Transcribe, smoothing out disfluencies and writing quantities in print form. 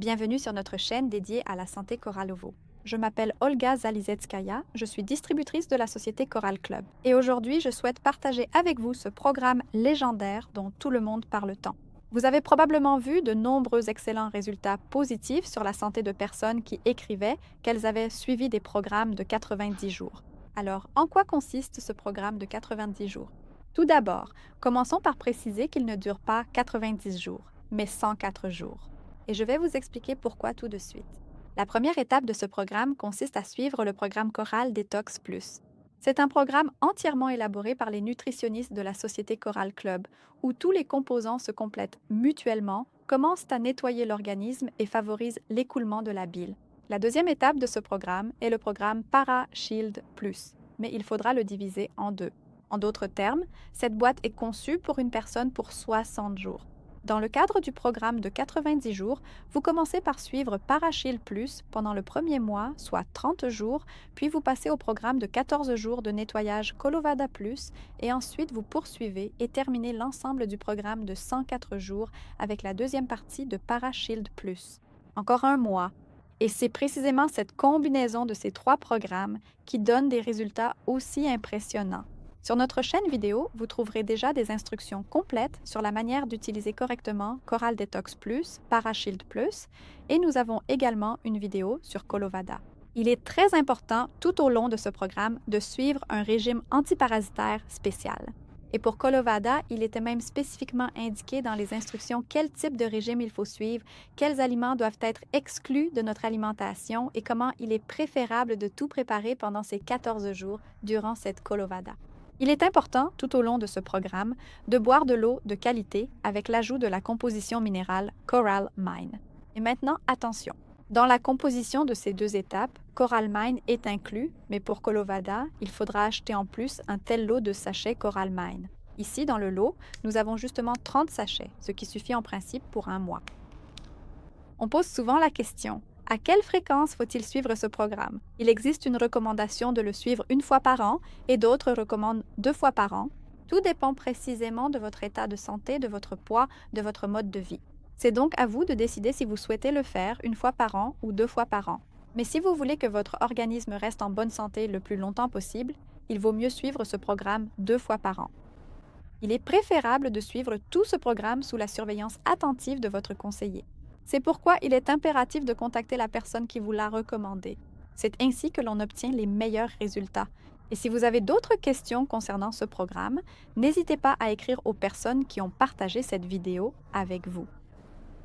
Bienvenue sur notre chaîne dédiée à la santé Coralovo. Je m'appelle Olga Zalizetskaya, je suis distributrice de la société Coral Club. Et aujourd'hui, je souhaite partager avec vous ce programme légendaire dont tout le monde parle tant. Vous avez probablement vu de nombreux excellents résultats positifs sur la santé de personnes qui écrivaient qu'elles avaient suivi des programmes de 90 jours. Alors, en quoi consiste ce programme de 90 jours? Tout d'abord, commençons par préciser qu'il ne dure pas 90 jours, mais 104 jours. Et je vais vous expliquer pourquoi tout de suite. La première étape de ce programme consiste à suivre le programme Coral Detox Plus. C'est un programme entièrement élaboré par les nutritionnistes de la Société Coral Club, où tous les composants se complètent mutuellement, commencent à nettoyer l'organisme et favorisent l'écoulement de la bile. La deuxième étape de ce programme est le programme Para-Shield Plus, mais il faudra le diviser en deux. En d'autres termes, cette boîte est conçue pour une personne pour 60 jours. Dans le cadre du programme de 90 jours, vous commencez par suivre Parashield Plus pendant le premier mois, soit 30 jours, puis vous passez au programme de 14 jours de nettoyage Colovada Plus et ensuite vous poursuivez et terminez l'ensemble du programme de 104 jours avec la deuxième partie de Parashield Plus. Encore un mois. Et c'est précisément cette combinaison de ces trois programmes qui donne des résultats aussi impressionnants. Sur notre chaîne vidéo, vous trouverez déjà des instructions complètes sur la manière d'utiliser correctement Coral Detox Plus, Parashield Plus, et nous avons également une vidéo sur Colovada. Il est très important tout au long de ce programme de suivre un régime antiparasitaire spécial. Et pour Colovada, il était même spécifiquement indiqué dans les instructions quel type de régime il faut suivre, quels aliments doivent être exclus de notre alimentation et comment il est préférable de tout préparer pendant ces 14 jours durant cette Colovada. Il est important, tout au long de ce programme, de boire de l'eau de qualité avec l'ajout de la composition minérale Coral Mine. Et maintenant, attention! Dans la composition de ces deux étapes, Coral Mine est inclus, mais pour Colovada, il faudra acheter en plus un tel lot de sachets Coral Mine. Ici, dans le lot, nous avons justement 30 sachets, ce qui suffit en principe pour un mois. On pose souvent la question: à quelle fréquence faut-il suivre ce programme? Il existe une recommandation de le suivre une fois par an et d'autres recommandent 2 fois par an. Tout dépend précisément de votre état de santé, de votre poids, de votre mode de vie. C'est donc à vous de décider si vous souhaitez le faire une fois par an ou 2 fois par an. Mais si vous voulez que votre organisme reste en bonne santé le plus longtemps possible, il vaut mieux suivre ce programme 2 fois par an. Il est préférable de suivre tout ce programme sous la surveillance attentive de votre conseiller. C'est pourquoi il est impératif de contacter la personne qui vous l'a recommandé. C'est ainsi que l'on obtient les meilleurs résultats. Et si vous avez d'autres questions concernant ce programme, n'hésitez pas à écrire aux personnes qui ont partagé cette vidéo avec vous.